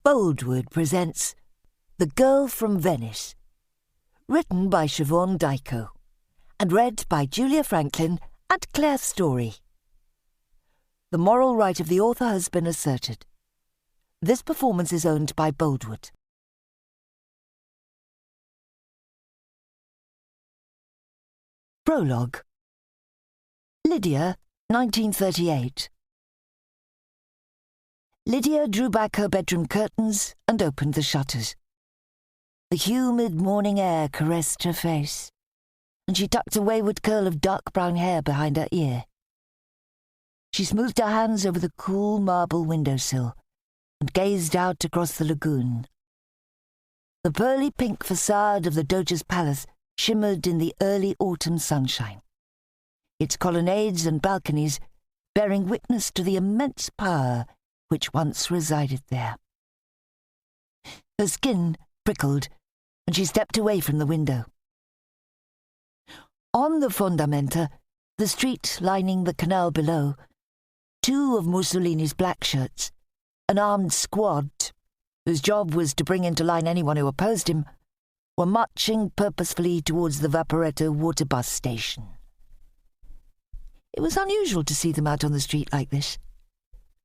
Boldwood presents The Girl from Venice, written by Siobhan Daiko and read by Julia Franklin and Claire Story. The moral right of the author has been asserted. This performance is owned by Boldwood. Prologue. Lydia, 1938. Lydia drew back her bedroom curtains and opened the shutters. The humid morning air caressed her face, and she tucked a wayward curl of dark brown hair behind her ear. She smoothed her hands over the cool marble windowsill and gazed out across the lagoon. The pearly pink facade of the Doge's palace shimmered in the early autumn sunshine, its colonnades and balconies bearing witness to the immense power which once resided there. Her skin prickled, and she stepped away from the window. On the fondamenta, the street lining the canal below, two of Mussolini's black shirts, an armed squad, whose job was to bring into line anyone who opposed him, were marching purposefully towards the Vaporetto water bus station. It was unusual to see them out on the street like this,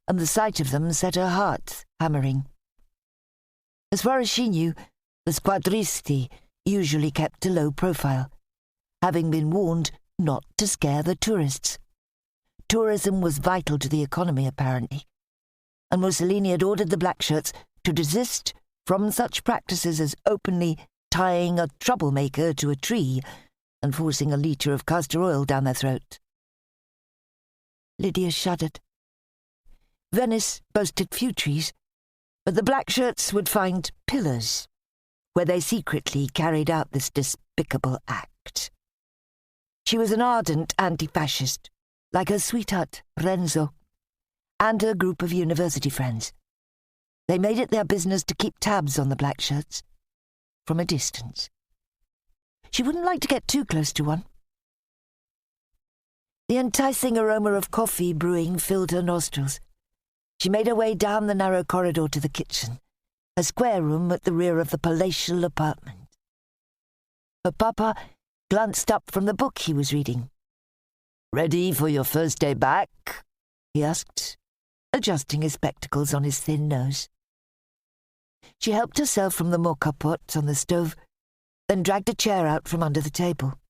and the sight of them set her heart hammering. As far as she knew, the squadristi usually kept a low profile, having been warned not to scare the tourists. Tourism was vital to the economy, apparently, and Mussolini had ordered the black shirts to desist from such practices as openly tying a troublemaker to a tree and forcing a litre of castor oil down their throat. Lydia shuddered. Venice boasted few trees, but the black shirts would find pillars where they secretly carried out this despicable act. She was an ardent anti-fascist, like her sweetheart, Renzo, and her group of university friends. They made it their business to keep tabs on the black shirts, from a distance. She wouldn't like to get too close to one. The enticing aroma of coffee brewing filled her nostrils. She made her way down the narrow corridor to the kitchen, a square room at the rear of the palatial apartment. Her papa glanced up from the book he was reading. "Ready for your first day back?" he asked, adjusting his spectacles on his thin nose. She helped herself from the mocha pot on the stove, then dragged a chair out from under the table.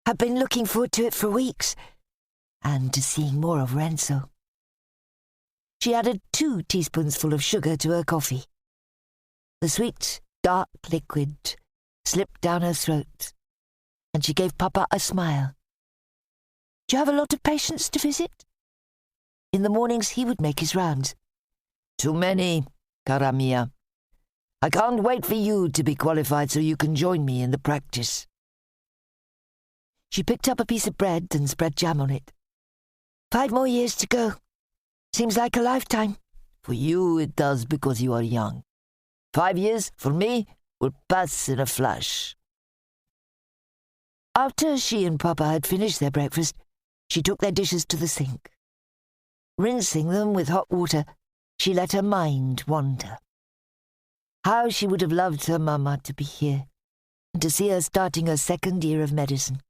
"I've been looking forward to it for weeks, and to seeing more of Renzo." She added 2 teaspoonsful of sugar to her coffee. The sweet, dark liquid slipped down her throat, and she gave Papa a smile. "Do you have a lot of patients to visit?" In the mornings he would make his rounds. "Too many, cara mia. I can't wait for you to be qualified so you can join me in the practice." She picked up a piece of bread and spread jam on it. 5 more years to go. Seems like a lifetime." "For you it does because you are young. 5 years, for me, will pass in a flash." After she and Papa had finished their breakfast, she took their dishes to the sink. Rinsing them with hot water, she let her mind wander. How she would have loved her Mama to be here, and to see her starting her 2nd year of medicine.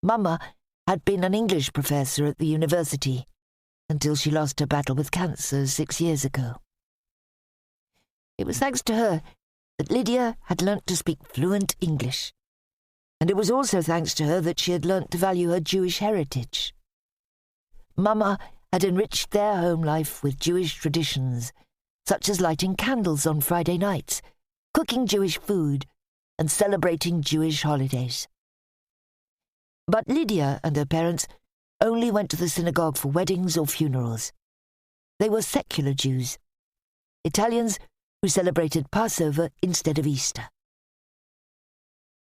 Mama had been an English professor at the university until she lost her battle with cancer 6 years ago. It was thanks to her that Lydia had learnt to speak fluent English, and it was also thanks to her that she had learnt to value her Jewish heritage. Mama had enriched their home life with Jewish traditions, such as lighting candles on Friday nights, cooking Jewish food, and celebrating Jewish holidays. But Lydia and her parents only went to the synagogue for weddings or funerals. They were secular Jews, Italians who celebrated Passover instead of Easter.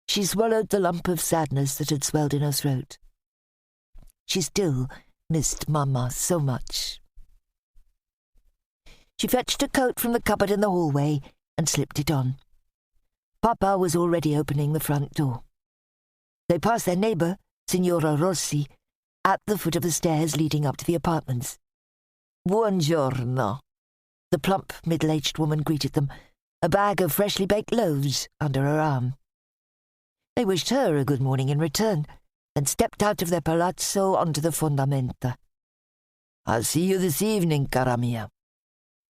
She swallowed the lump of sadness that had swelled in her throat. She still missed Mama so much. She fetched a coat from the cupboard in the hallway and slipped it on. Papa was already opening the front door. They passed their neighbour, Signora Rossi, at the foot of the stairs leading up to the apartments. "Buongiorno," The plump, middle-aged woman greeted them, a bag of freshly baked loaves under her arm. They wished her a good morning in return, and stepped out of their palazzo onto the fondamenta. "I'll see you this evening, cara mia,"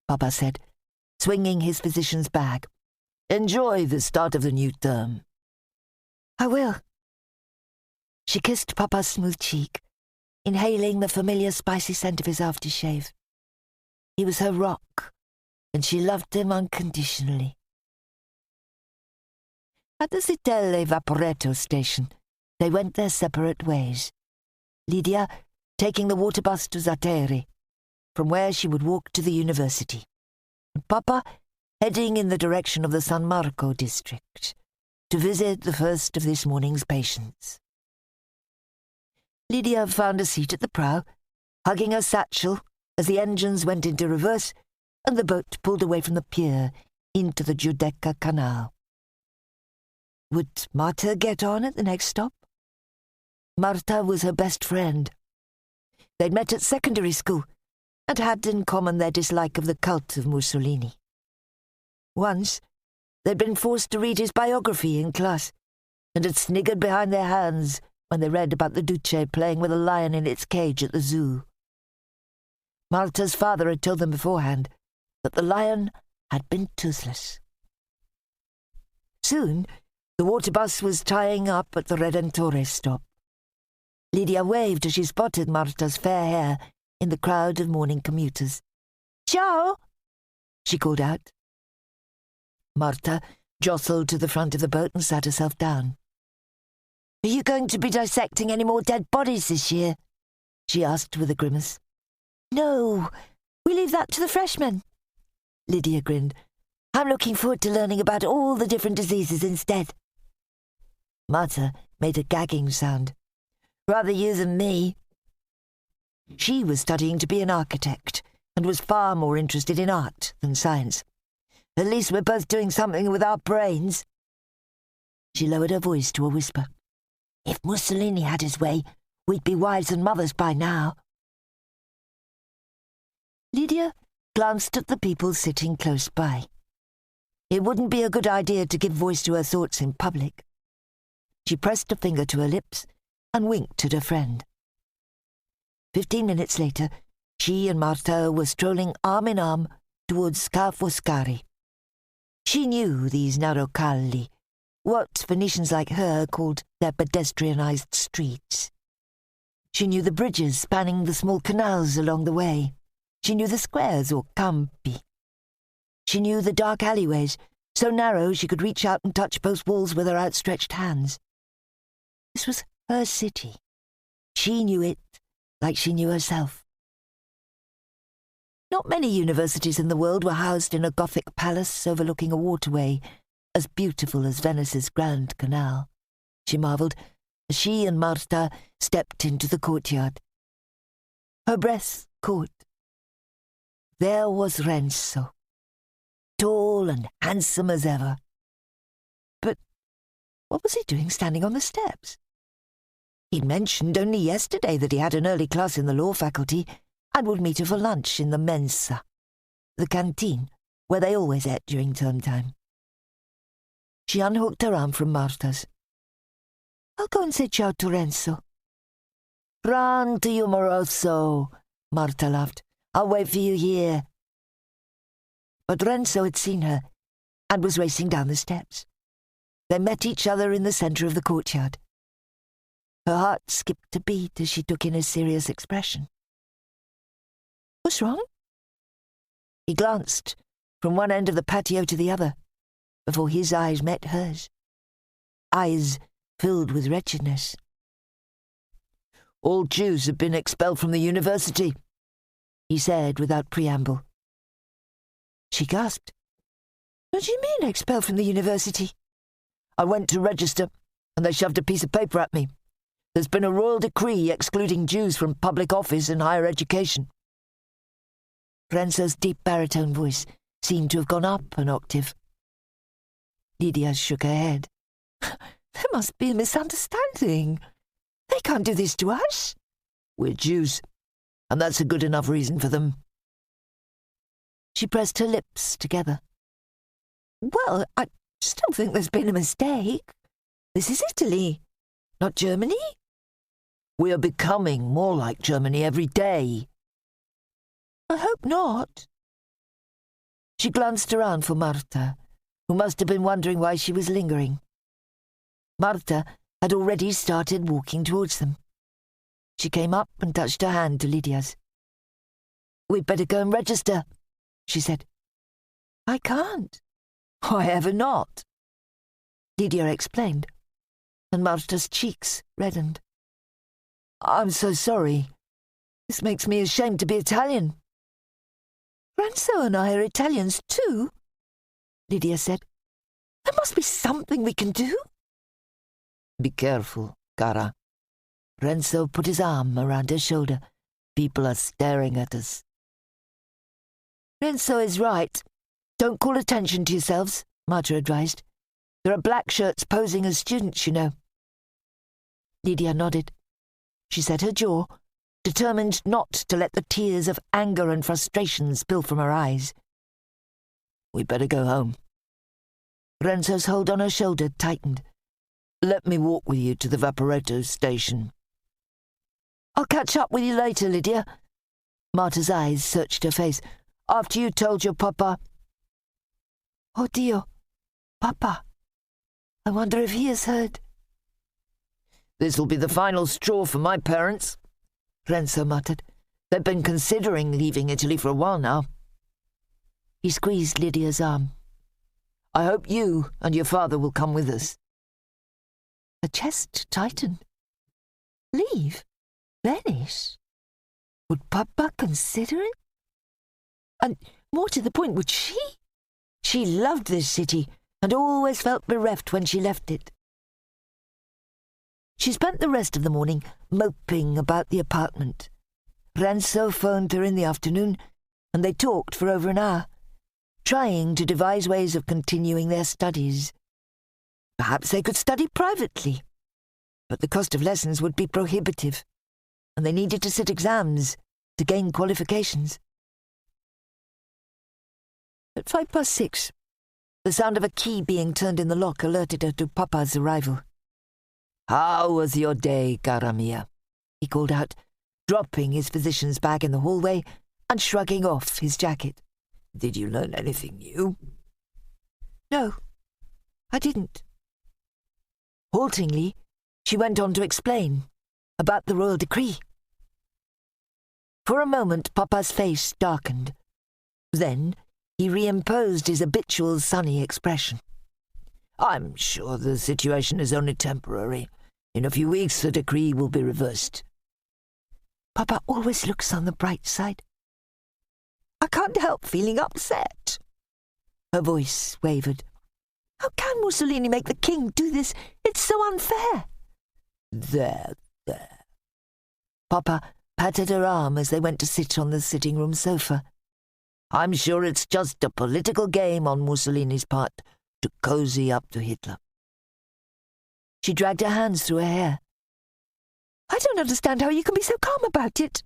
Papa said, swinging his physician's bag. "Enjoy the start of the new term." "I will." She kissed Papa's smooth cheek, inhaling the familiar spicy scent of his aftershave. He was her rock, and she loved him unconditionally. At the Zitelle Vaporetto station, they went their separate ways, Lidia taking the water bus to Zateri, from where she would walk to the university, and Papa heading in the direction of the San Marco district to visit the first of this morning's patients. Lidia found a seat at the prow, hugging her satchel as the engines went into reverse and the boat pulled away from the pier into the Giudecca Canal. Would Marta get on at the next stop? Marta was her best friend. They'd met at secondary school and had in common their dislike of the cult of Mussolini. Once, they'd been forced to read his biography in class and had sniggered behind their hands when they read about the Duce playing with a lion in its cage at the zoo. Marta's father had told them beforehand that the lion had been toothless. Soon, the water bus was tying up at the Redentore stop. Lidia waved as she spotted Marta's fair hair in the crowd of morning commuters. "Ciao!" she called out. Marta jostled to the front of the boat and sat herself down. "Are you going to be dissecting any more dead bodies this year?" she asked with a grimace. "No, we leave that to the freshmen." Lidia grinned. "I'm looking forward to learning about all the different diseases instead." Marta made a gagging sound. "Rather you than me." She was studying to be an architect and was far more interested in art than science. "At least we're both doing something with our brains." She lowered her voice to a whisper. "If Mussolini had his way, we'd be wives and mothers by now." Lidia glanced at the people sitting close by. It wouldn't be a good idea to give voice to her thoughts in public. She pressed a finger to her lips and winked at her friend. 15 minutes later, she and Marta were strolling arm in arm towards Ca' Foscari. She knew these narrow calli, what Venetians like her called their pedestrianised streets. She knew the bridges spanning the small canals along the way. She knew the squares or campi. She knew the dark alleyways, so narrow she could reach out and touch both walls with her outstretched hands. This was her city. She knew it like she knew herself. Not many universities in the world were housed in a Gothic palace overlooking a waterway as beautiful as Venice's Grand Canal, she marvelled, as she and Marta stepped into the courtyard. Her breath caught. There was Renzo, tall and handsome as ever. But what was he doing standing on the steps? He'd mentioned only yesterday that he had an early class in the law faculty and would meet her for lunch in the mensa, the canteen, where they always ate during term time. She unhooked her arm from Marta's. "I'll go and say ciao to Renzo." "Run to you, moroso," Marta laughed. "I'll wait for you here." But Renzo had seen her and was racing down the steps. They met each other in the centre of the courtyard. Her heart skipped a beat as she took in his serious expression. "What's wrong?" He glanced from one end of the patio to the other before his eyes met hers, eyes filled with wretchedness. "All Jews have been expelled from the university," he said without preamble. She gasped. "What do you mean, expelled from the university?" "I went to register, and they shoved a piece of paper at me. There's been a royal decree excluding Jews from public office and higher education." Renzo's deep baritone voice seemed to have gone up an octave. Lidia shook her head. "There must be a misunderstanding. They can't do this to us." "We're Jews, and that's a good enough reason for them." She pressed her lips together. Well, I still think there's been a mistake. This is Italy, not Germany. We are becoming more like Germany every day. I hope not. She glanced around for Marta, who must have been wondering why she was lingering. Marta had already started walking towards them. She came up and touched her hand to Lydia's. We'd better go and register, she said. I can't. Why ever not? Lydia explained, and Marta's cheeks reddened. I'm so sorry. This makes me ashamed to be Italian. Renzo and I are Italians too, Lydia said. There must be something we can do. Be careful, cara. Renzo put his arm around her shoulder. People are staring at us. Renzo is right. Don't call attention to yourselves, Marta advised. There are black shirts posing as students, you know. Lydia nodded. She set her jaw, determined not to let the tears of anger and frustration spill from her eyes. We'd better go home. Renzo's hold on her shoulder tightened. Let me walk with you to the Vaporetto station. I'll catch up with you later, Lydia. Marta's eyes searched her face. After you told your papa. Oh, Dio. Papa. I wonder if he has heard. This'll be the final straw for my parents, Renzo muttered. They've been considering leaving Italy for a while now. He squeezed Lydia's arm. I hope you and your father will come with us. Her chest tightened. Leave? Venice? Would Papa consider it? And more to the point, would she? She loved this city and always felt bereft when she left it. She spent the rest of the morning moping about the apartment. Renzo phoned her in the afternoon, and they talked for over an hour, trying to devise ways of continuing their studies. Perhaps they could study privately, but the cost of lessons would be prohibitive, and they needed to sit exams to gain qualifications. At 6:05, the sound of a key being turned in the lock alerted her to Papa's arrival. How was your day, cara mia? He called out, dropping his physician's bag in the hallway and shrugging off his jacket. Did you learn anything new? No, I didn't. Haltingly, she went on to explain about the royal decree. For a moment, Papa's face darkened. Then he reimposed his habitual sunny expression. I'm sure the situation is only temporary. In a few weeks, the decree will be reversed. Papa always looks on the bright side. I can't help feeling upset. Her voice wavered. How can Mussolini make the king do this? It's so unfair. There. Papa patted her arm as they went to sit on the sitting-room sofa. I'm sure it's just a political game on Mussolini's part to cozy up to Hitler. She dragged her hands through her hair. I don't understand how you can be so calm about it.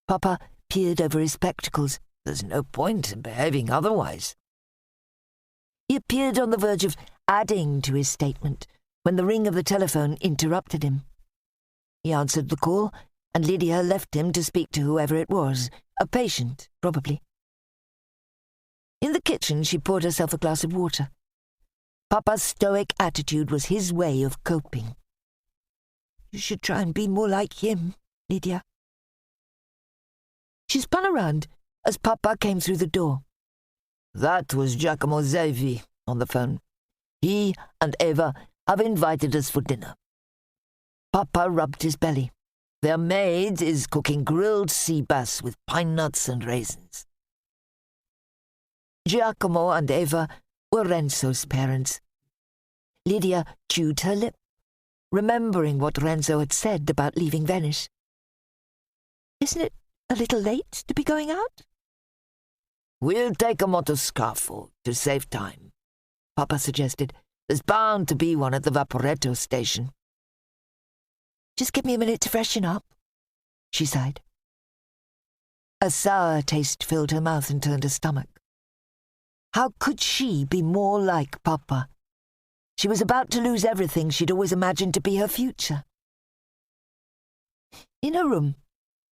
Papa peered over his spectacles. There's no point in behaving otherwise. He appeared on the verge of adding to his statement when the ring of the telephone interrupted him. He answered the call, and Lydia left him to speak to whoever it was, a patient, probably. In the kitchen, she poured herself a glass of water. Papa's stoic attitude was his way of coping. You should try and be more like him, Lydia. She spun around as Papa came through the door. That was Giacomo Zevi on the phone. He and Eva have invited us for dinner. Papa rubbed his belly. Their maid is cooking grilled sea bass with pine nuts and raisins. Giacomo and Eva were Renzo's parents. Lydia chewed her lip, remembering what Renzo had said about leaving Venice. Isn't it a little late to be going out? We'll take a motoscafo to save time, Papa suggested. There's bound to be one at the Vaporetto station. Just give me a minute to freshen up, she sighed. A sour taste filled her mouth and turned her stomach. How could she be more like Papa? She was about to lose everything she'd always imagined to be her future. In her room,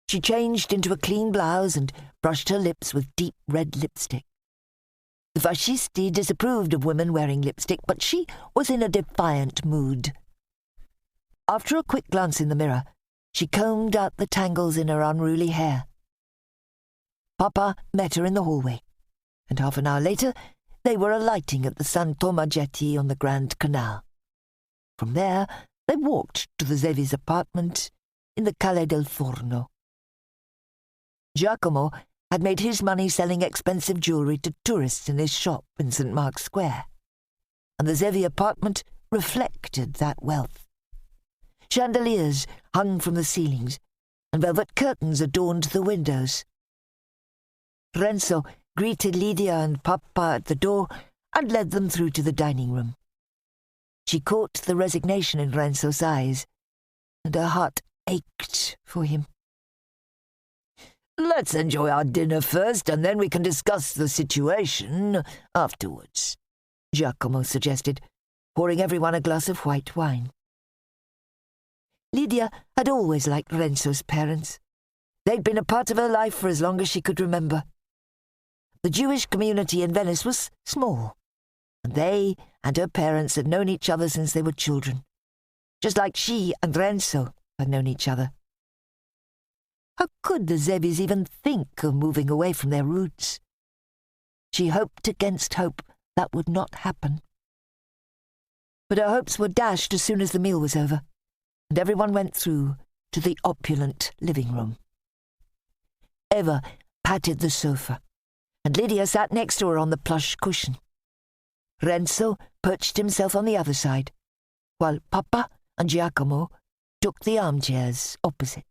she changed into a clean blouse and brushed her lips with deep red lipstick. The fascisti disapproved of women wearing lipstick, but she was in a defiant mood. After a quick glance in the mirror, she combed out the tangles in her unruly hair. Papa met her in the hallway, and half an hour later they were alighting at the San Toma jetty on the Grand Canal. From there they walked to the Zevi's apartment in the Calle del Forno. Giacomo had made his money selling expensive jewellery to tourists in his shop in St. Mark's Square, and the Zevi apartment reflected that wealth. Chandeliers hung from the ceilings, and velvet curtains adorned the windows. Renzo greeted Lidia and Papa at the door and led them through to the dining room. She caught the resignation in Renzo's eyes, and her heart ached for him. "Let's enjoy our dinner first, and then we can discuss the situation afterwards," Giacomo suggested, pouring everyone a glass of white wine. Lidia had always liked Renzo's parents. They'd been a part of her life for as long as she could remember. The Jewish community in Venice was small, and they and her parents had known each other since they were children, just like she and Renzo had known each other. How could the Zevis even think of moving away from their roots? She hoped against hope that would not happen. But her hopes were dashed as soon as the meal was over, and everyone went through to the opulent living room. Eva patted the sofa, and Lidia sat next to her on the plush cushion. Renzo perched himself on the other side, while Papa and Giacomo took the armchairs opposite.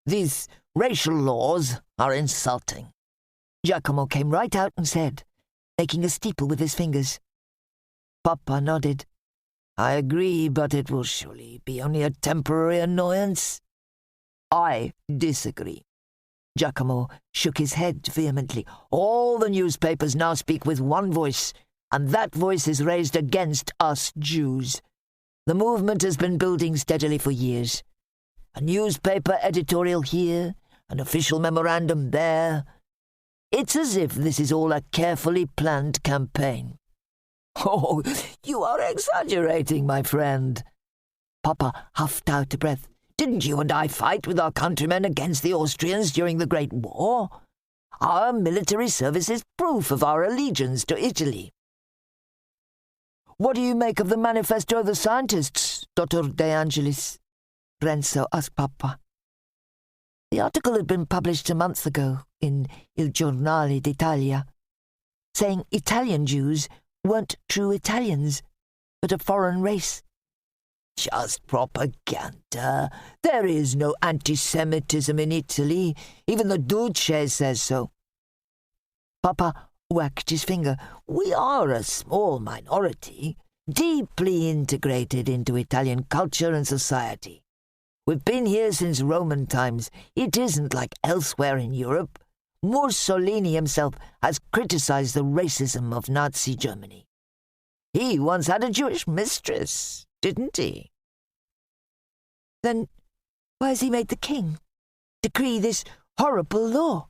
"These racial laws are insulting," Giacomo came right out and said, making a steeple with his fingers. Papa nodded. "I agree, but it will surely be only a temporary annoyance." "I disagree." Giacomo shook his head vehemently. "All the newspapers now speak with one voice, and that voice is raised against us Jews. The movement has been building steadily for years. A newspaper editorial here, an official memorandum there. It's as if this is all a carefully planned campaign." "Oh, you are exaggerating, my friend." Papa huffed out a breath. "Didn't you and I fight with our countrymen against the Austrians during the Great War? Our military service is proof of our allegiance to Italy." "What do you make of the manifesto of the scientists, Dr. De Angelis?" Renzo asked Papa. The article had been published a month ago in Il Giornale d'Italia, saying Italian Jews weren't true Italians, but a foreign race. "Just propaganda. There is no anti-Semitism in Italy. Even the Doge says so." Papa whacked his finger. "We are a small minority, deeply integrated into Italian culture and society. We've been here since Roman times. It isn't like elsewhere in Europe. Mussolini himself has criticized the racism of Nazi Germany. He once had a Jewish mistress, didn't he?" "Then why has he made the king decree this horrible law?"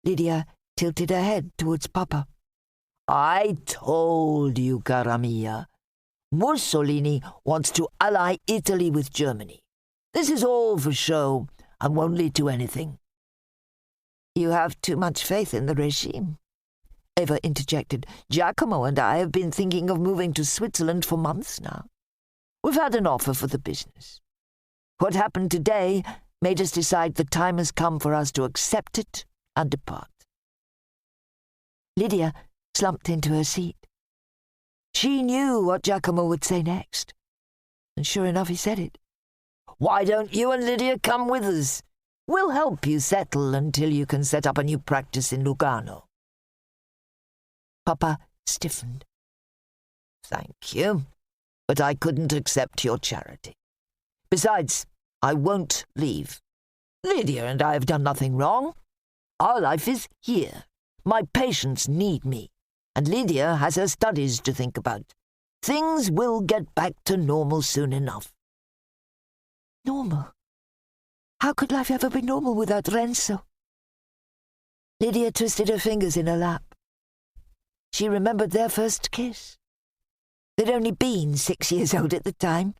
Lidia tilted her head towards Papa. "I told you, cara mia. Mussolini wants to ally Italy with Germany. This is all for show and won't lead to anything." "You have too much faith in the regime," Eva interjected. "Giacomo and I have been thinking of moving to Switzerland for months now. We've had an offer for the business. What happened today made us decide the time has come for us to accept it and depart." Lidia slumped into her seat. She knew what Giacomo would say next, and sure enough he said it. "Why don't you and Lidia come with us? We'll help you settle until you can set up a new practice in Lugano." Papa stiffened. "Thank you, but I couldn't accept your charity. Besides, I won't leave. Lydia and I have done nothing wrong. Our life is here. My patients need me, and Lydia has her studies to think about. Things will get back to normal soon enough." Normal? How could life ever be normal without Renzo? Lydia twisted her fingers in her lap. She remembered their first kiss. They'd only been 6 years old at the time,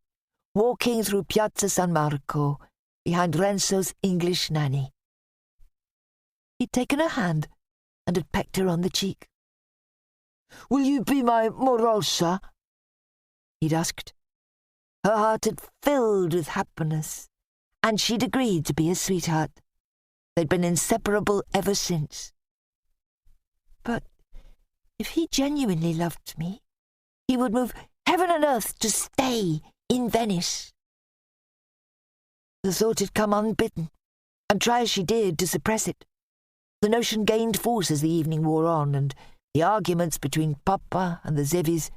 walking through Piazza San Marco behind Renzo's English nanny. He'd taken her hand and had pecked her on the cheek. "Will you be my morosa?" he'd asked. Her heart had filled with happiness, and she'd agreed to be his sweetheart. They'd been inseparable ever since. But if he genuinely loved me, he would move heaven and earth to stay in Venice. The thought had come unbidden, and try as she did to suppress it, the notion gained force as the evening wore on, and the arguments between Papa and the Zevis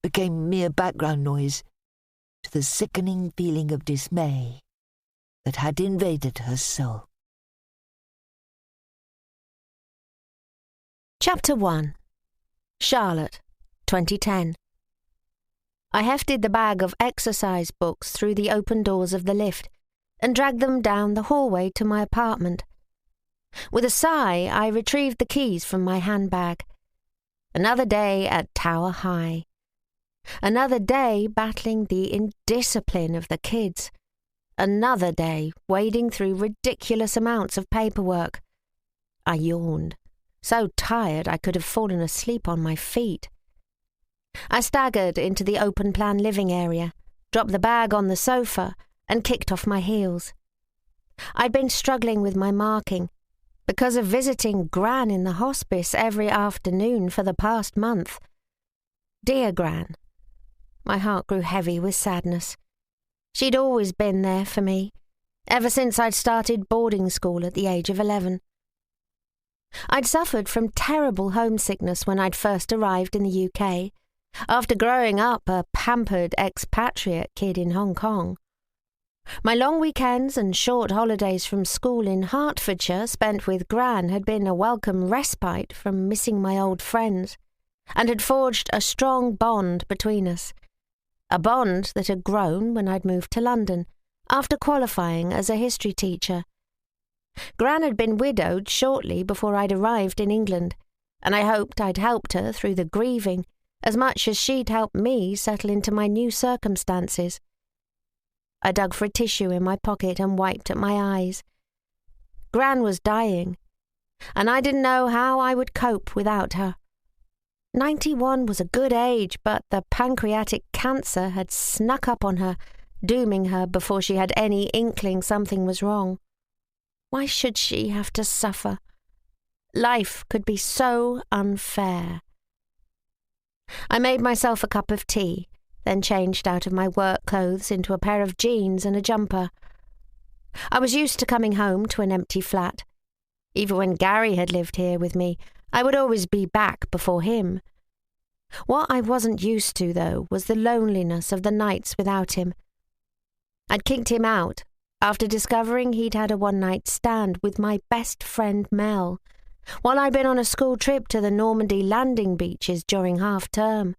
became mere background noise to the sickening feeling of dismay that had invaded her soul. Chapter 1. Charlotte, 2010. I hefted the bag of exercise books through the open doors of the lift and dragged them down the hallway to my apartment. With a sigh, I retrieved the keys from my handbag. Another day at Tower High. Another day battling the indiscipline of the kids. Another day wading through ridiculous amounts of paperwork. I yawned, so tired I could have fallen asleep on my feet. I staggered into the open-plan living area, dropped the bag on the sofa, and kicked off my heels. I'd been struggling with my marking because of visiting Gran in the hospice every afternoon for the past month. Dear Gran. My heart grew heavy with sadness. She'd always been there for me, ever since I'd started boarding school at the age of 11. I'd suffered from terrible homesickness when I'd first arrived in the UK, after growing up a pampered expatriate kid in Hong Kong. My long weekends and short holidays from school in Hertfordshire spent with Gran had been a welcome respite from missing my old friends, and had forged a strong bond between us. A bond that had grown when I'd moved to London, after qualifying as a history teacher. Gran had been widowed shortly before I'd arrived in England, and I hoped I'd helped her through the grieving as much as she'd helped me settle into my new circumstances. I dug for a tissue in my pocket and wiped at my eyes. Gran was dying, and I didn't know how I would cope without her. 91 was a good age, but the pancreatic cancer had snuck up on her, dooming her before she had any inkling something was wrong. Why should she have to suffer? Life could be so unfair. I made myself a cup of tea, then changed out of my work clothes into a pair of jeans and a jumper. I was used to coming home to an empty flat. Even when Gary had lived here with me, I would always be back before him. What I wasn't used to, though, was the loneliness of the nights without him. I'd kicked him out after discovering he'd had a one-night stand with my best friend Mel, while I'd been on a school trip to the Normandy landing beaches during half-term.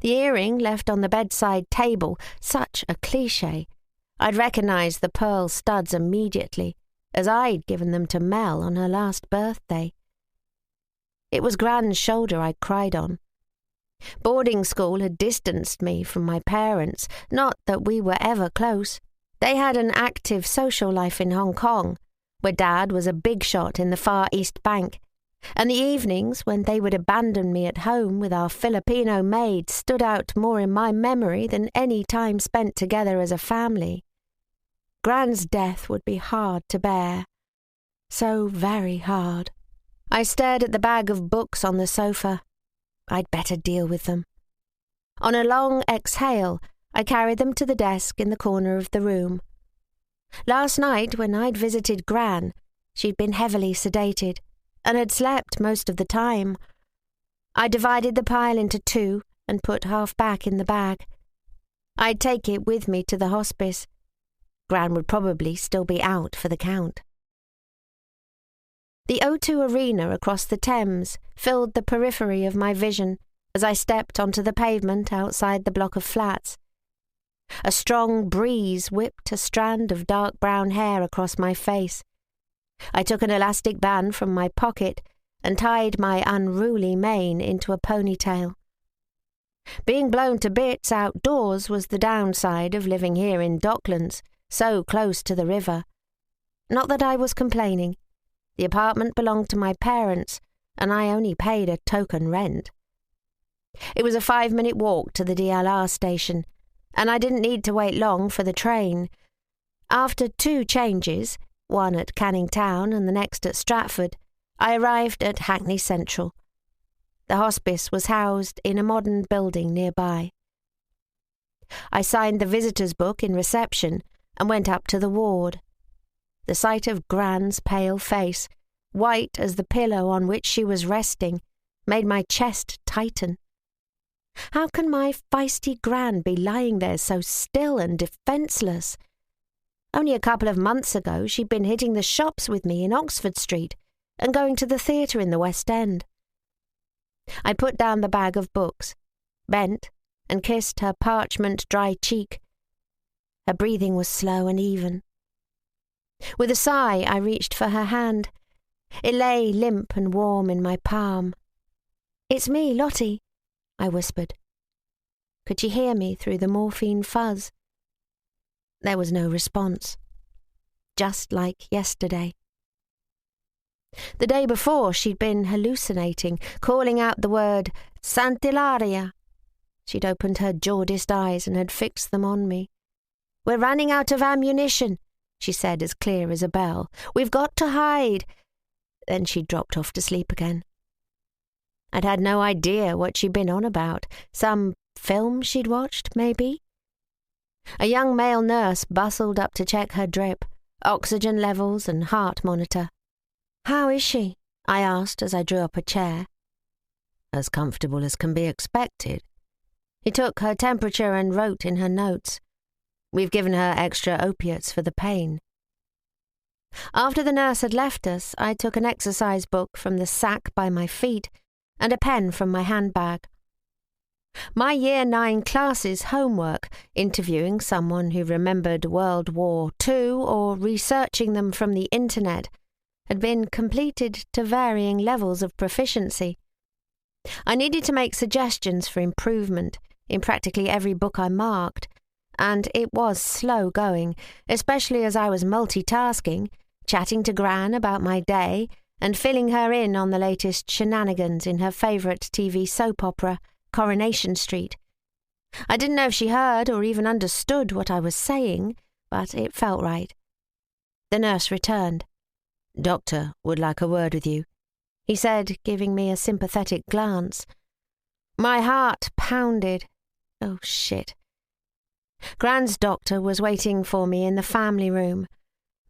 The earring left on the bedside table, such a cliché. I'd recognised the pearl studs immediately, as I'd given them to Mel on her last birthday. It was Gran's shoulder I'd cried on. Boarding school had distanced me from my parents, not that we were ever close. They had an active social life in Hong Kong, where Dad was a big shot in the Far East Bank, and the evenings when they would abandon me at home with our Filipino maid stood out more in my memory than any time spent together as a family. Gran's death would be hard to bear. So very hard. I stared at the bag of books on the sofa. I'd better deal with them. On a long exhale, I carried them to the desk in the corner of the room. Last night, when I'd visited Gran, she'd been heavily sedated and had slept most of the time. I divided the pile into two and put half back in the bag. I'd take it with me to the hospice. Gran would probably still be out for the count. The O2 Arena across the Thames filled the periphery of my vision as I stepped onto the pavement outside the block of flats. A strong breeze whipped a strand of dark brown hair across my face. I took an elastic band from my pocket and tied my unruly mane into a ponytail. Being blown to bits outdoors was the downside of living here in Docklands, so close to the river. Not that I was complaining. The apartment belonged to my parents, and I only paid a token rent. It was a 5-minute walk to the DLR station, and I didn't need to wait long for the train. After 2 changes, one at Canning Town and the next at Stratford, I arrived at Hackney Central. The hospice was housed in a modern building nearby. I signed the visitor's book in reception and went up to the ward. The sight of Gran's pale face, white as the pillow on which she was resting, made my chest tighten. How can my feisty Gran be lying there so still and defenceless? Only a couple of months ago she'd been hitting the shops with me in Oxford Street and going to the theatre in the West End. I put down the bag of books, bent, and kissed her parchment-dry cheek. Her breathing was slow and even. With a sigh, I reached for her hand. It lay limp and warm in my palm. "It's me, Lottie," I whispered. Could she hear me through the morphine fuzz? There was no response. Just like yesterday. The day before, she'd been hallucinating, calling out the word Sant'Ilaria. She'd opened her jaundiced eyes and had fixed them on me. "We're running out of ammunition," she said as clear as a bell. "We've got to hide." Then she dropped off to sleep again. I'd had no idea what she'd been on about. Some film she'd watched, maybe? A young male nurse bustled up to check her drip, oxygen levels and heart monitor. "How is she?" I asked as I drew up a chair. "As comfortable as can be expected." He took her temperature and wrote in her notes. "We've given her extra opiates for the pain." After the nurse had left us, I took an exercise book from the sack by my feet and a pen from my handbag. My Year 9 class's homework, interviewing someone who remembered World War II or researching them from the internet, had been completed to varying levels of proficiency. I needed to make suggestions for improvement in practically every book I marked, and it was slow going, especially as I was multitasking, chatting to Gran about my day and filling her in on the latest shenanigans in her favourite TV soap opera, Coronation Street. I didn't know if she heard or even understood what I was saying, but it felt right. The nurse returned. "Doctor would like a word with you," he said, giving me a sympathetic glance. My heart pounded. Oh, shit. Gran's doctor was waiting for me in the family room.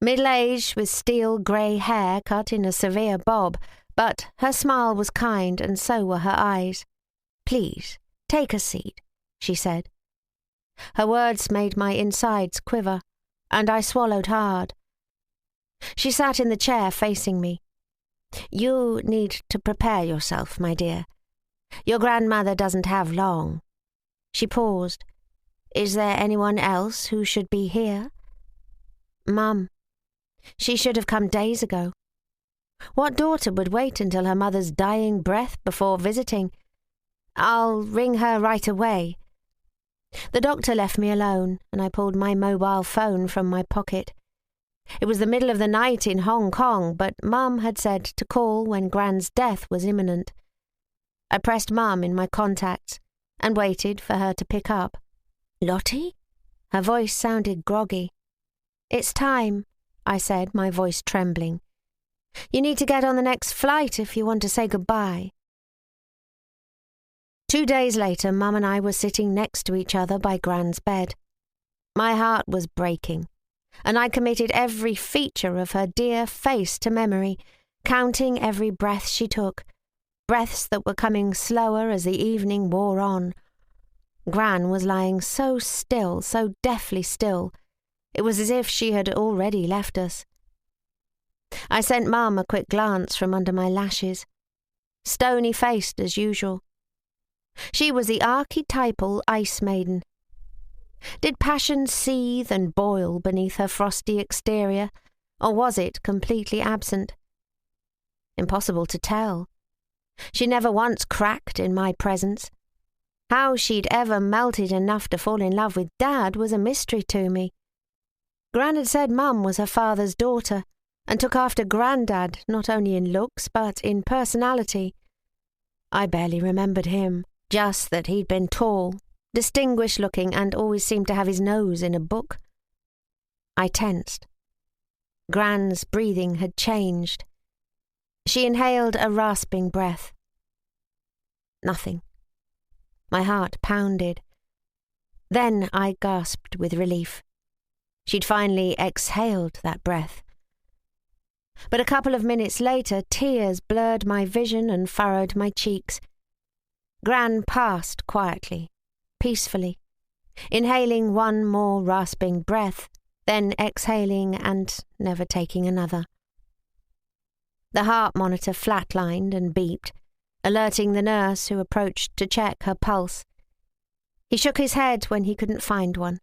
Middle-aged, with steel grey hair cut in a severe bob, but her smile was kind and so were her eyes. "Please, take a seat," she said. Her words made my insides quiver, and I swallowed hard. She sat in the chair facing me. "You need to prepare yourself, my dear. Your grandmother doesn't have long." She paused. "Is there anyone else who should be here?" "Mum. She should have come days ago. What daughter would wait until her mother's dying breath before visiting? I'll ring her right away." The doctor left me alone, and I pulled my mobile phone from my pocket. It was the middle of the night in Hong Kong, but Mum had said to call when Gran's death was imminent. I pressed Mum in my contacts and waited for her to pick up. "Lottie?" Her voice sounded groggy. "It's time," I said, my voice trembling. "You need to get on the next flight if you want to say goodbye." 2 days later, Mum and I were sitting next to each other by Gran's bed. My heart was breaking, and I committed every feature of her dear face to memory, counting every breath she took, breaths that were coming slower as the evening wore on. Gran was lying so still, so deathly still. It was as if she had already left us. I sent Mum a quick glance from under my lashes. Stony-faced as usual. She was the archetypal ice maiden. Did passion seethe and boil beneath her frosty exterior, or was it completely absent? Impossible to tell. She never once cracked in my presence. How she'd ever melted enough to fall in love with Dad was a mystery to me. Gran had said Mum was her father's daughter, and took after Grandad not only in looks but in personality. I barely remembered him, just that he'd been tall, distinguished-looking, and always seemed to have his nose in a book. I tensed. Gran's breathing had changed. She inhaled a rasping breath. Nothing. My heart pounded. Then I gasped with relief. She'd finally exhaled that breath. But a couple of minutes later, tears blurred my vision and furrowed my cheeks. Gran passed quietly, peacefully, inhaling one more rasping breath, then exhaling and never taking another. The heart monitor flatlined and beeped, alerting the nurse who approached to check her pulse. He shook his head when he couldn't find one.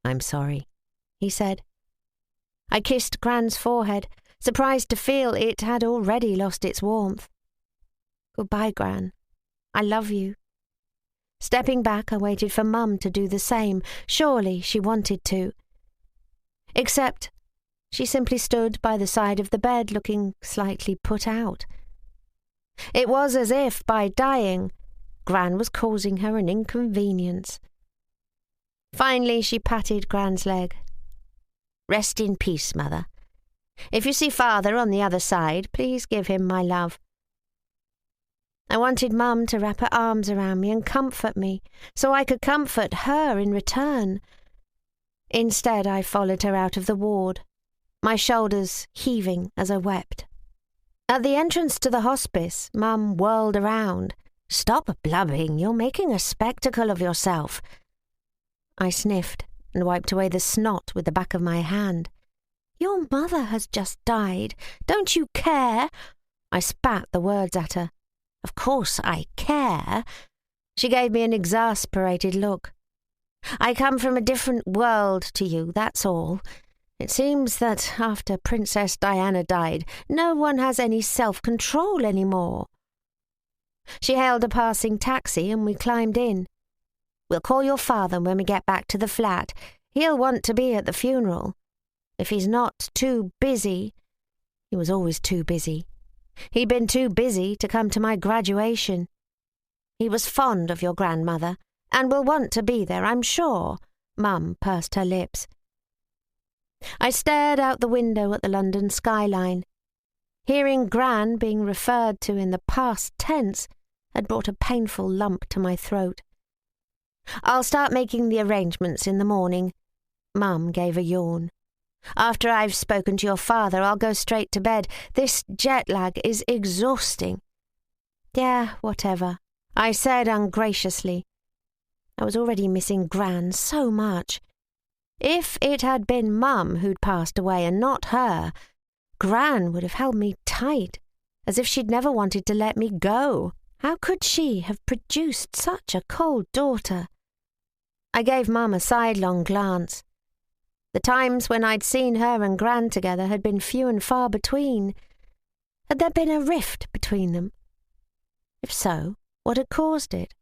"I'm sorry," he said. I kissed Gran's forehead, surprised to feel it had already lost its warmth. "Goodbye, Gran. I love you." Stepping back, I waited for Mum to do the same. Surely she wanted to. Except she simply stood by the side of the bed, looking slightly put out. It was as if, by dying, Gran was causing her an inconvenience. Finally, she patted Gran's leg. "Rest in peace, Mother. If you see Father on the other side, please give him my love." I wanted Mum to wrap her arms around me and comfort me, so I could comfort her in return. Instead, I followed her out of the ward, my shoulders heaving as I wept. At the entrance to the hospice, Mum whirled around. "Stop blubbing, you're making a spectacle of yourself." I sniffed and wiped away the snot with the back of my hand. "Your mother has just died. Don't you care?" I spat the words at her. "Of course I care." She gave me an exasperated look. "I come from a different world to you, that's all. It seems that after Princess Diana died, no one has any self-control anymore." She hailed a passing taxi and we climbed in. "We'll call your father when we get back to the flat. He'll want to be at the funeral. If he's not too busy—" He was always too busy. He'd been too busy to come to my graduation. "He was fond of your grandmother, and will want to be there, I'm sure." Mum pursed her lips. I stared out the window at the London skyline. Hearing Gran being referred to in the past tense had brought a painful lump to my throat. "I'll start making the arrangements in the morning." Mum gave a yawn. "After I've spoken to your father, I'll go straight to bed. This jet lag is exhausting." "Yeah, whatever," I said ungraciously. I was already missing Gran so much. If it had been Mum who'd passed away and not her, Gran would have held me tight, as if she'd never wanted to let me go. How could she have produced such a cold daughter? I gave Mum a sidelong glance. The times when I'd seen her and Gran together had been few and far between. Had there been a rift between them? If so, what had caused it?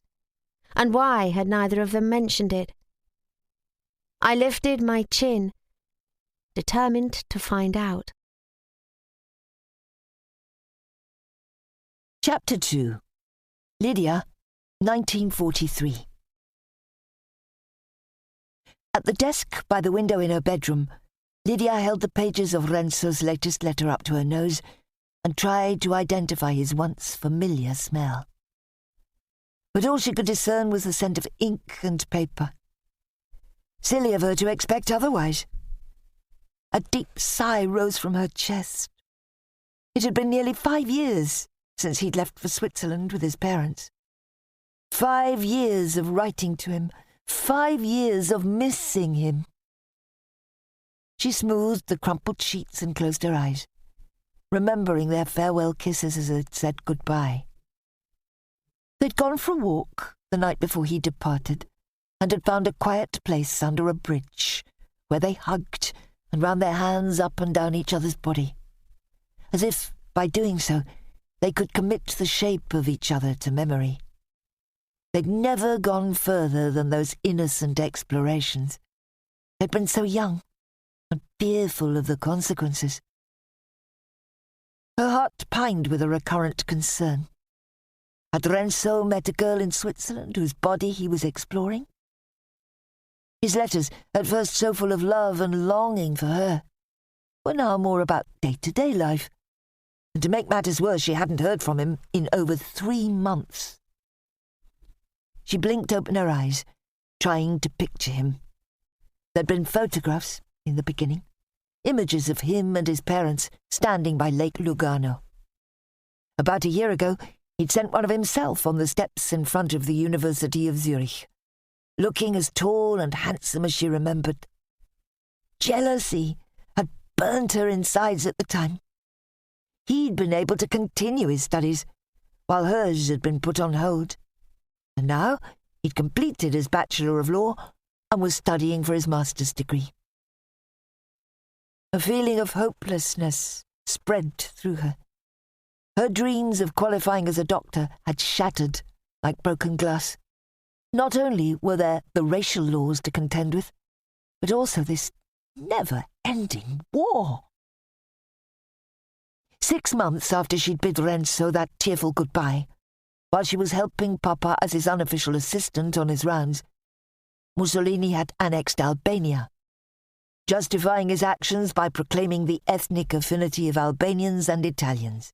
And why had neither of them mentioned it? I lifted my chin, determined to find out. Chapter 2. Lydia, 1943. At the desk by the window in her bedroom, Lydia held the pages of Renzo's latest letter up to her nose and tried to identify his once familiar smell. But all she could discern was the scent of ink and paper. Silly of her to expect otherwise. A deep sigh rose from her chest. It had been nearly 5 years since he'd left for Switzerland with his parents. 5 years of writing to him, 5 years of missing him. She smoothed the crumpled sheets and closed her eyes, remembering their farewell kisses as they'd said goodbye. They'd gone for a walk the night before he departed, and had found a quiet place under a bridge, where they hugged and ran their hands up and down each other's body, as if, by doing so, they could commit the shape of each other to memory. They'd never gone further than those innocent explorations. They'd been so young and fearful of the consequences. Her heart pined with a recurrent concern. Had Renzo met a girl in Switzerland whose body he was exploring? His letters, at first so full of love and longing for her, were now more about day-to-day life. And to make matters worse, she hadn't heard from him in over 3 months. She blinked open her eyes, trying to picture him. There'd been photographs, in the beginning, images of him and his parents standing by Lake Lugano. About a year ago, he'd sent one of himself on the steps in front of the University of Zurich, looking as tall and handsome as she remembered. Jealousy had burnt her insides at the time. He'd been able to continue his studies, while hers had been put on hold. And now he'd completed his Bachelor of Law and was studying for his master's degree. A feeling of hopelessness spread through her. Her dreams of qualifying as a doctor had shattered like broken glass. Not only were there the racial laws to contend with, but also this never-ending war. 6 months after she'd bid Renzo that tearful goodbye, while she was helping Papa as his unofficial assistant on his rounds, Mussolini had annexed Albania, justifying his actions by proclaiming the ethnic affinity of Albanians and Italians.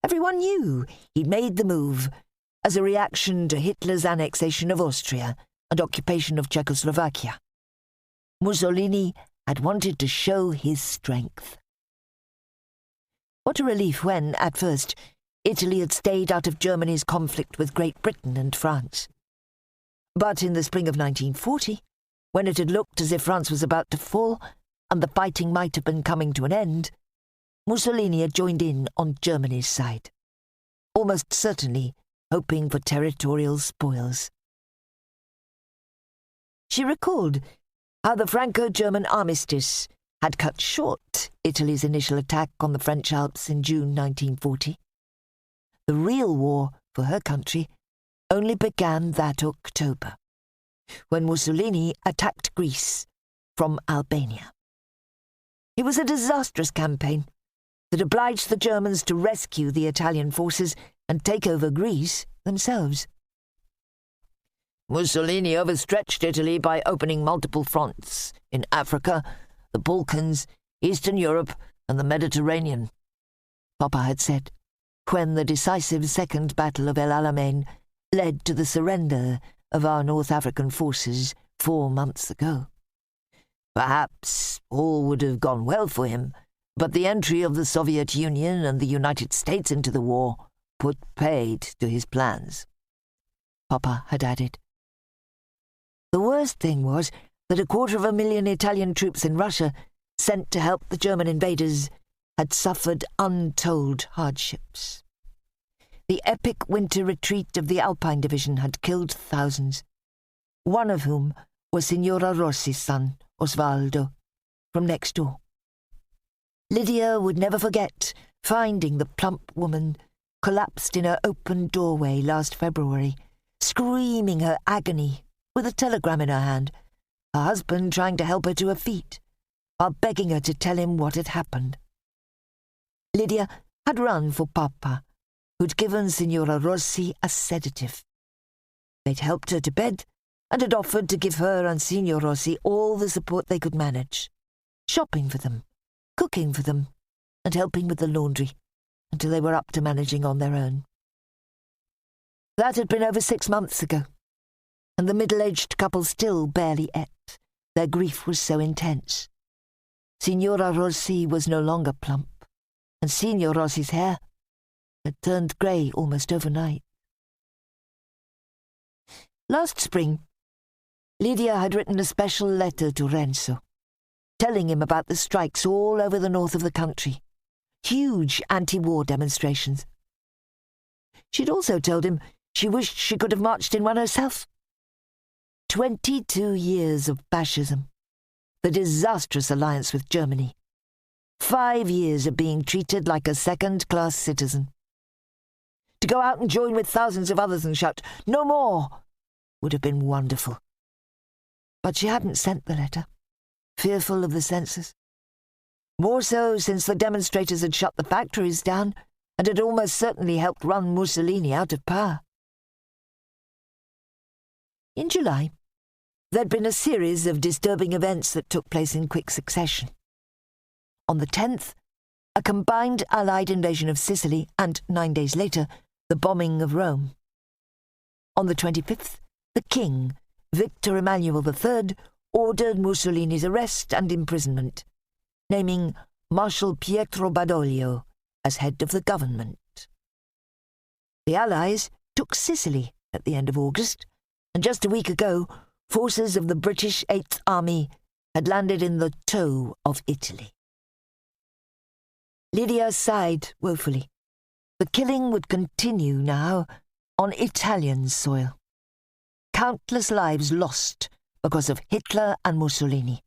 Everyone knew he'd made the move as a reaction to Hitler's annexation of Austria and occupation of Czechoslovakia. Mussolini had wanted to show his strength. What a relief when, at first, Italy had stayed out of Germany's conflict with Great Britain and France. But in the spring of 1940, when it had looked as if France was about to fall and the fighting might have been coming to an end, Mussolini had joined in on Germany's side, almost certainly hoping for territorial spoils. She recalled how the Franco-German armistice had cut short Italy's initial attack on the French Alps in June 1940. The real war for her country only began that October, when Mussolini attacked Greece from Albania. It was a disastrous campaign that obliged the Germans to rescue the Italian forces and take over Greece themselves. Mussolini overstretched Italy by opening multiple fronts in Africa, the Balkans, Eastern Europe, and the Mediterranean, Papa had said, when the decisive Second Battle of El Alamein led to the surrender of our North African forces 4 months ago. Perhaps all would have gone well for him, but the entry of the Soviet Union and the United States into the war put paid to his plans, Papa had added. The worst thing was that 250,000 Italian troops in Russia, sent to help the German invaders, had suffered untold hardships. The epic winter retreat of the Alpine Division had killed thousands, one of whom was Signora Rossi's son, Osvaldo, from next door. Lydia would never forget finding the plump woman collapsed in her open doorway last February, screaming her agony with a telegram in her hand, her husband trying to help her to her feet, while begging her to tell him what had happened. Lydia had run for Papa, who'd given Signora Rossi a sedative. They'd helped her to bed and had offered to give her and Signor Rossi all the support they could manage, shopping for them, cooking for them, and helping with the laundry until they were up to managing on their own. That had been over 6 months ago, and the middle-aged couple still barely ate. Their grief was so intense. Signora Rossi was no longer plump, and Signor Rossi's hair had turned grey almost overnight. Last spring, Lydia had written a special letter to Renzo, telling him about the strikes all over the north of the country. Huge anti-war demonstrations. She'd also told him she wished she could have marched in one herself. 22 years of fascism, the disastrous alliance with Germany, 5 years of being treated like a second-class citizen. To go out and join with thousands of others and shout, "No more!" would have been wonderful. But she hadn't sent the letter, fearful of the censors. More so since the demonstrators had shut the factories down and had almost certainly helped run Mussolini out of power. In July, there'd been a series of disturbing events that took place in quick succession. On the 10th, a combined Allied invasion of Sicily and, 9 days later, the bombing of Rome. On the 25th, the king, Victor Emmanuel III, ordered Mussolini's arrest and imprisonment, naming Marshal Pietro Badoglio as head of the government. The Allies took Sicily at the end of August, and just a week ago, forces of the British 8th Army had landed in the toe of Italy. Lydia sighed woefully. The killing would continue now on Italian soil. Countless lives lost because of Hitler and Mussolini.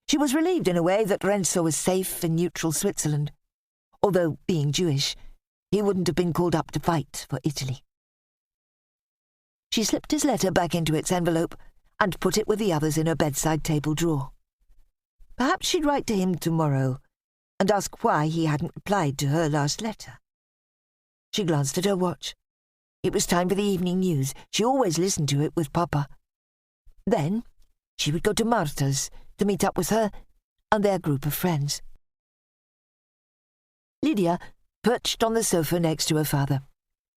She was relieved in a way that Renzo was safe in neutral Switzerland, although, being Jewish, he wouldn't have been called up to fight for Italy. She slipped his letter back into its envelope and put it with the others in her bedside table drawer. Perhaps she'd write to him tomorrow and ask why he hadn't replied to her last letter. She glanced at her watch. It was time for the evening news. She always listened to it with Papa. Then she would go to Marta's to meet up with her and their group of friends. Lydia perched on the sofa next to her father,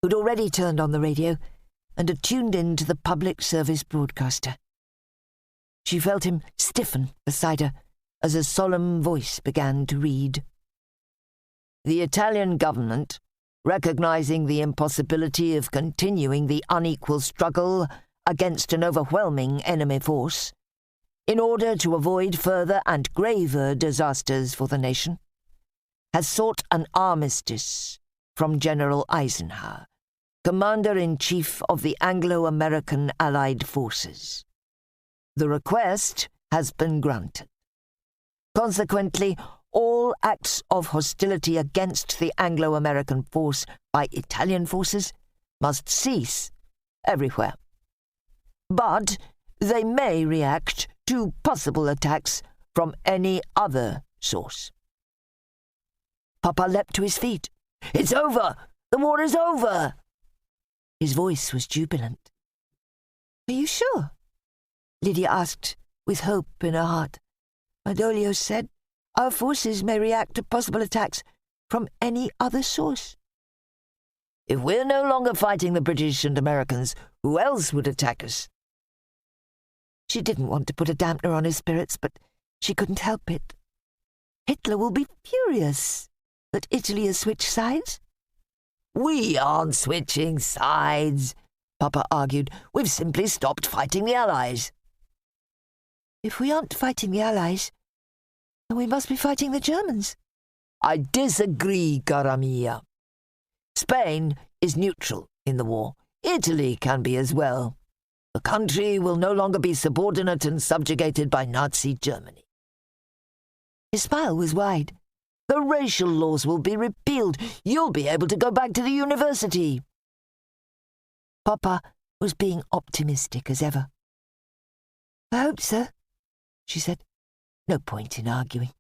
who'd already turned on the radio and had tuned in to the public service broadcaster. She felt him stiffen beside her as a solemn voice began to read. The Italian government, recognizing the impossibility of continuing the unequal struggle against an overwhelming enemy force, in order to avoid further and graver disasters for the nation, has sought an armistice from General Eisenhower, Commander-in-Chief of the Anglo-American Allied Forces. The request has been granted. Consequently, all acts of hostility against the Anglo-American force by Italian forces must cease everywhere. But they may react to possible attacks from any other source. Papa leapt to his feet. "It's over! The war is over!" His voice was jubilant. "Are you sure?" Lydia asked, with hope in her heart. Badoglio said, "Our forces may react to possible attacks from any other source." "If we're no longer fighting the British and Americans, who else would attack us?" She didn't want to put a dampener on his spirits, but she couldn't help it. Hitler will be furious that Italy has switched sides. "We aren't switching sides," Papa argued. "We've simply stopped fighting the Allies." "If we aren't fighting the Allies, then we must be fighting the Germans." "I disagree, cara mia. Spain is neutral in the war. Italy can be as well. The country will no longer be subordinate and subjugated by Nazi Germany." His smile was wide. "The racial laws will be repealed. You'll be able to go back to the university." Papa was being optimistic as ever. "I hope so," she said. No point in arguing.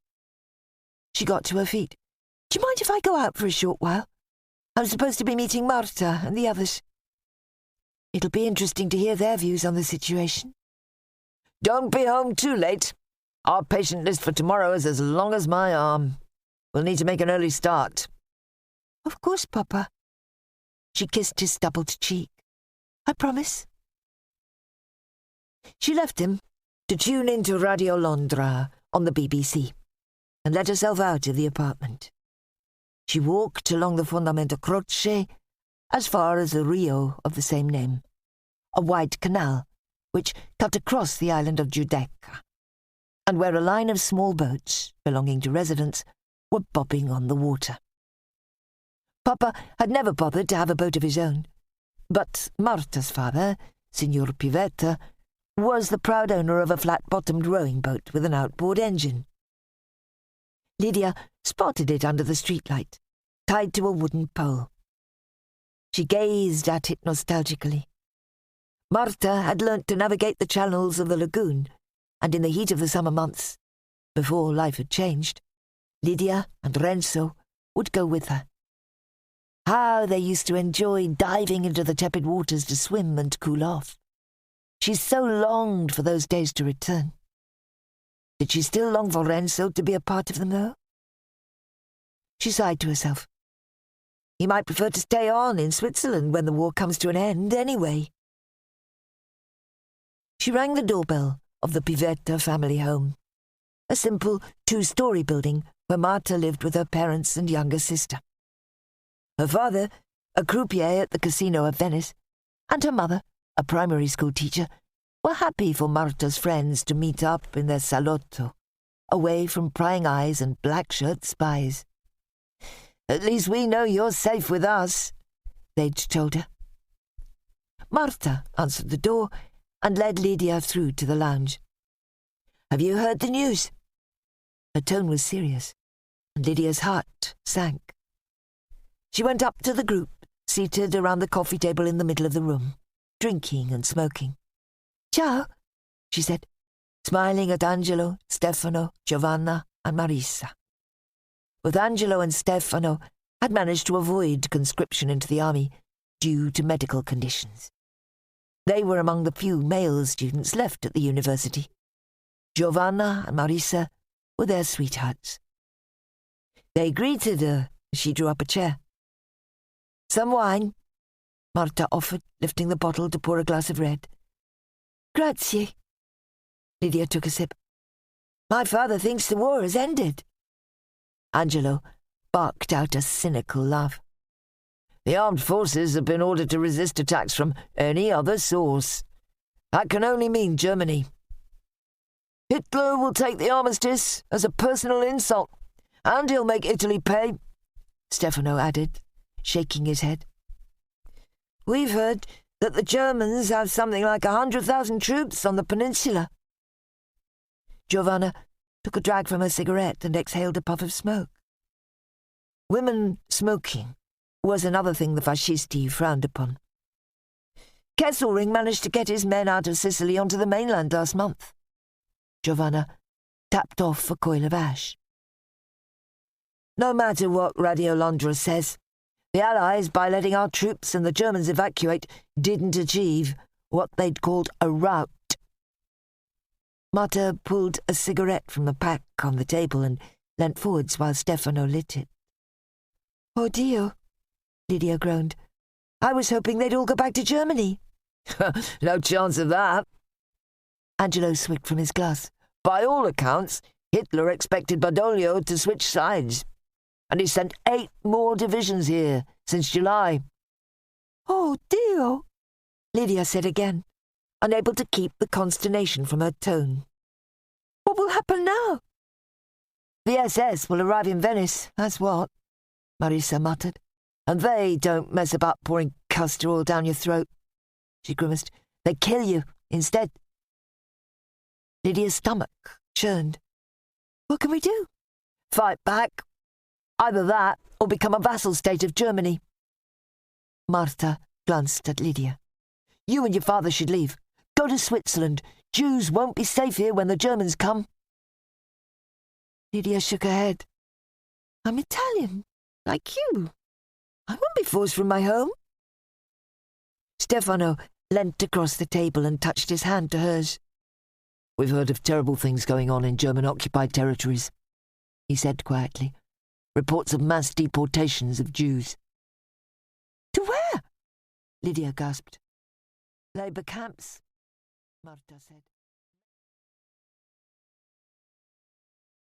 She got to her feet. "Do you mind if I go out for a short while? I'm supposed to be meeting Marta and the others. It'll be interesting to hear their views on the situation." "Don't be home too late. Our patient list for tomorrow is as long as my arm. We'll need to make an early start." "Of course, Papa." She kissed his stubbled cheek. "I promise." She left him to tune into Radio Londra on the BBC and let herself out of the apartment. She walked along the Fondamento Croce as far as the Rio of the same name, a wide canal which cut across the island of Giudecca. and where a line of small boats, belonging to residents, were bobbing on the water. Papa had never bothered to have a boat of his own, but Marta's father, Signor Pivetta, was the proud owner of a flat-bottomed rowing boat with an outboard engine. Lydia spotted it under the streetlight, tied to a wooden pole. She gazed at it nostalgically. Marta had learnt to navigate the channels of the lagoon, and in the heat of the summer months, before life had changed, Lydia and Renzo would go with her. How they used to enjoy diving into the tepid waters to swim and cool off. She so longed for those days to return. Did she still long for Renzo to be a part of them, though? She sighed to herself. He might prefer to stay on in Switzerland when the war comes to an end, anyway. She rang the doorbell of the Pivetta family home, a simple 2-story building where Marta lived with her parents and younger sister. Her father, a croupier at the casino of Venice, and her mother, a primary school teacher, were happy for Marta's friends to meet up in their salotto, away from prying eyes and black-shirt spies. "At least we know you're safe with us," they'd told her. Marta answered the door and led Lydia through to the lounge. "Have you heard the news?" Her tone was serious, and Lydia's heart sank. She went up to the group, seated around the coffee table in the middle of the room, drinking and smoking. "Ciao," she said, smiling at Angelo, Stefano, Giovanna, and Marisa. Both Angelo and Stefano had managed to avoid conscription into the army due to medical conditions. They were among the few male students left at the university. Giovanna and Marisa were their sweethearts. They greeted her as she drew up a chair. "Some wine?" Marta offered, lifting the bottle to pour a glass of red. "Grazie." Lydia took a sip. "My father thinks the war has ended." Angelo barked out a cynical laugh. "The armed forces have been ordered to resist attacks from any other source. That can only mean Germany. Hitler will take the armistice as a personal insult, and he'll make Italy pay," Stefano added, shaking his head. "We've heard that the Germans have something like 100,000 troops on the peninsula." Giovanna took a drag from her cigarette and exhaled a puff of smoke. Women smoking was another thing the fascisti frowned upon. Kesselring managed to get his men out of Sicily onto the mainland last month. Giovanna tapped off a coil of ash. "No matter what Radio Londra says, the Allies, by letting our troops and the Germans evacuate, didn't achieve what they'd called a rout." Marta pulled a cigarette from the pack on the table and leant forwards while Stefano lit it. "Oh dear," Lydia groaned. "I was hoping they'd all go back to Germany." "No chance of that." Angelo swigged from his glass. "By all accounts, Hitler expected Badoglio to switch sides, and he sent 8 more divisions here since July." "Oh dear," Lydia said again, unable to keep the consternation from her tone. "What will happen now?" "The SS will arrive in Venice, that's what," Marisa muttered. "And they don't mess about pouring castor oil down your throat," she grimaced. "They kill you instead." Lydia's stomach churned. "What can we do?" "Fight back. Either that or become a vassal state of Germany." Marta glanced at Lydia. "You and your father should leave. Go to Switzerland. Jews won't be safe here when the Germans come." Lydia shook her head. "I'm Italian, like you. I won't be forced from my home." Stefano leant across the table and touched his hand to hers. "We've heard of terrible things going on in German-occupied territories," he said quietly. "Reports of mass deportations of Jews." "To where?" Lydia gasped. "Labour camps," Marta said.